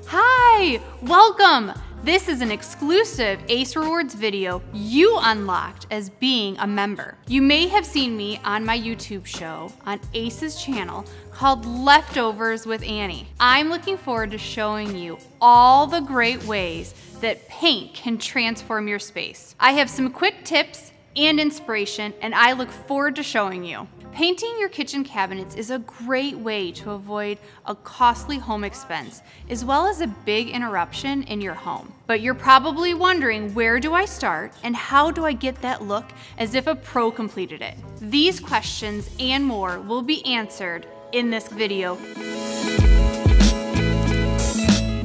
Hi, welcome! This is an exclusive Ace Rewards video you unlocked as being a member. You may have seen me on my YouTube show on Ace's channel called Leftovers with Annie. I'm looking forward to showing you all the great ways that paint can transform your space. I have some quick tips and inspiration, and I look forward to showing you. Painting your kitchen cabinets is a great way to avoid a costly home expense, as well as a big interruption in your home. But you're probably wondering, where do I start and how do I get that look as if a pro completed it? These questions and more will be answered in this video.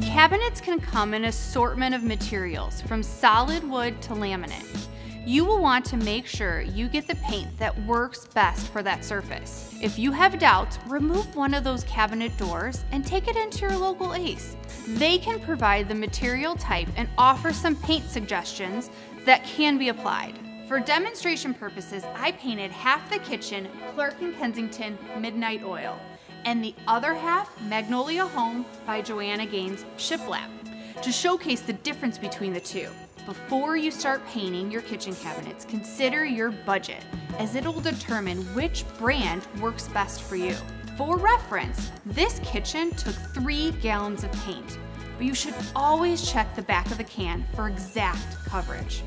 Cabinets can come in an assortment of materials, from solid wood to laminate. You will want to make sure you get the paint that works best for that surface. If you have doubts, remove one of those cabinet doors and take it into your local Ace. They can provide the material type and offer some paint suggestions that can be applied. For demonstration purposes, I painted half the kitchen Clark & Kensington Midnight Oil and the other half Magnolia Home by Joanna Gaines Shiplap to showcase the difference between the two. Before you start painting your kitchen cabinets, consider your budget, as it'll determine which brand works best for you. For reference, this kitchen took 3 gallons of paint, but you should always check the back of the can for exact coverage.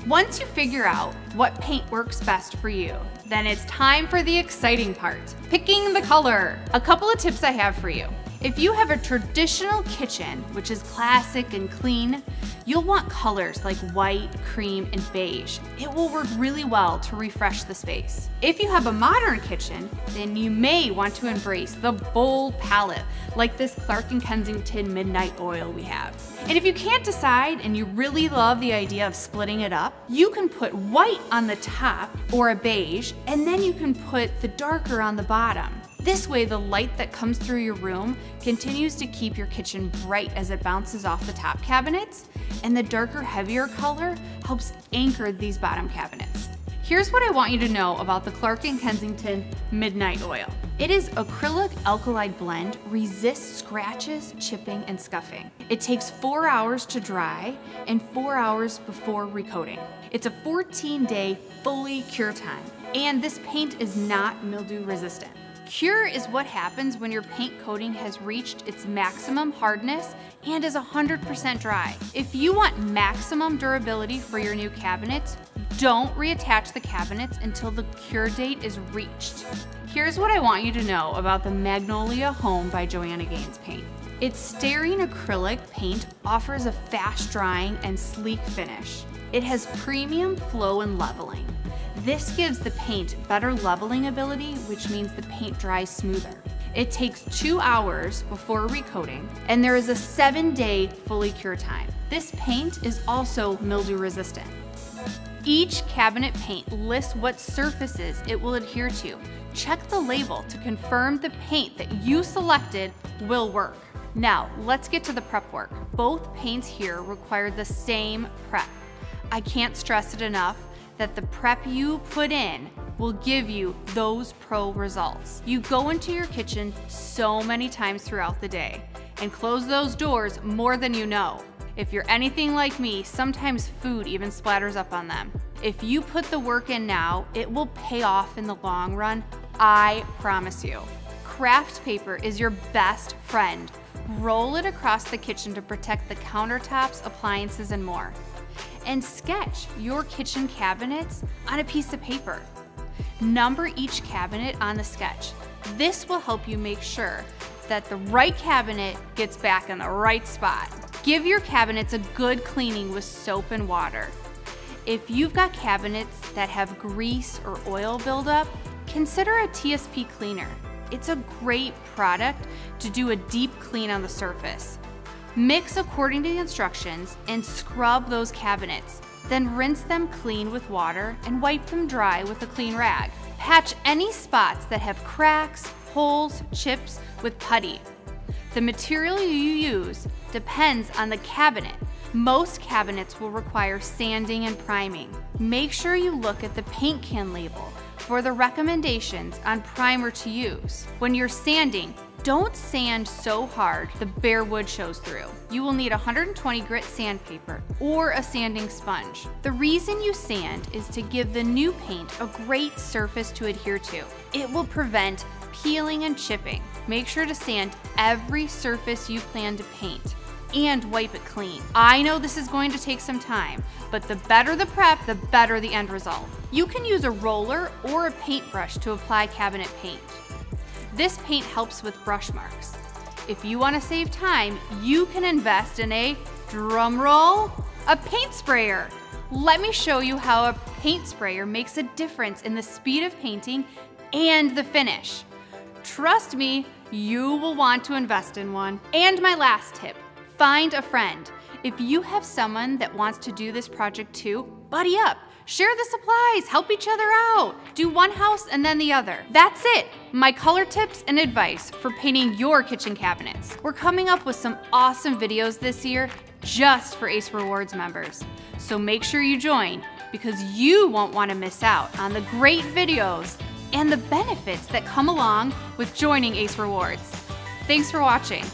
Once you figure out what paint works best for you, then it's time for the exciting part, picking the color. A couple of tips I have for you. If you have a traditional kitchen, which is classic and clean, you'll want colors like white, cream, and beige. It will work really well to refresh the space. If you have a modern kitchen, then you may want to embrace the bold palette, like this Clark & Kensington Midnight Oil we have. And if you can't decide and you really love the idea of splitting it up, you can put white on the top or a beige, and then you can put the darker on the bottom. This way, the light that comes through your room continues to keep your kitchen bright as it bounces off the top cabinets, and the darker, heavier color helps anchor these bottom cabinets. Here's what I want you to know about the Clark & Kensington Midnight Oil. It is acrylic alkali blend, resists scratches, chipping, and scuffing. It takes 4 hours to dry and 4 hours before recoating. It's a 14-day fully cure time, and this paint is not mildew resistant. Cure is what happens when your paint coating has reached its maximum hardness and is 100% dry. If you want maximum durability for your new cabinets, don't reattach the cabinets until the cure date is reached. Here's what I want you to know about the Magnolia Home by Joanna Gaines paint. Its staring acrylic paint offers a fast drying and sleek finish. It has premium flow and leveling. This gives the paint better leveling ability, which means the paint dries smoother. It takes 2 hours before recoating, and there is a 7-day fully cure time. This paint is also mildew resistant. Each cabinet paint lists what surfaces it will adhere to. Check the label to confirm the paint that you selected will work. Now, let's get to the prep work. Both paints here require the same prep. I can't stress it enough that the prep you put in will give you those pro results. You go into your kitchen so many times throughout the day and close those doors more than you know. If you're anything like me, sometimes food even splatters up on them. If you put the work in now, it will pay off in the long run, I promise you. Craft paper is your best friend. Roll it across the kitchen to protect the countertops, appliances, and more. And sketch your kitchen cabinets on a piece of paper. Number each cabinet on the sketch. This will help you make sure that the right cabinet gets back in the right spot. Give your cabinets a good cleaning with soap and water. If you've got cabinets that have grease or oil buildup, consider a TSP cleaner. It's a great product to do a deep clean on the surface. Mix according to the instructions and scrub those cabinets. Then rinse them clean with water and wipe them dry with a clean rag. Patch any spots that have cracks, holes, chips with putty. The material you use depends on the cabinet. Most cabinets will require sanding and priming. Make sure you look at the paint can label for the recommendations on primer to use. When you're sanding, don't sand so hard the bare wood shows through. You will need 120 grit sandpaper or a sanding sponge. The reason you sand is to give the new paint a great surface to adhere to. It will prevent peeling and chipping. Make sure to sand every surface you plan to paint and wipe it clean. I know this is going to take some time, but the better the prep, the better the end result. You can use a roller or a paintbrush to apply cabinet paint. This paint helps with brush marks. If you want to save time, you can invest in a, drum roll, a paint sprayer. Let me show you how a paint sprayer makes a difference in the speed of painting and the finish. Trust me, you will want to invest in one. And my last tip, find a friend. If you have someone that wants to do this project too, buddy up. Share the supplies, help each other out. Do one house and then the other. That's it, my color tips and advice for painting your kitchen cabinets. We're coming up with some awesome videos this year just for Ace Rewards members. So make sure you join because you won't want to miss out on the great videos and the benefits that come along with joining Ace Rewards. Thanks for watching.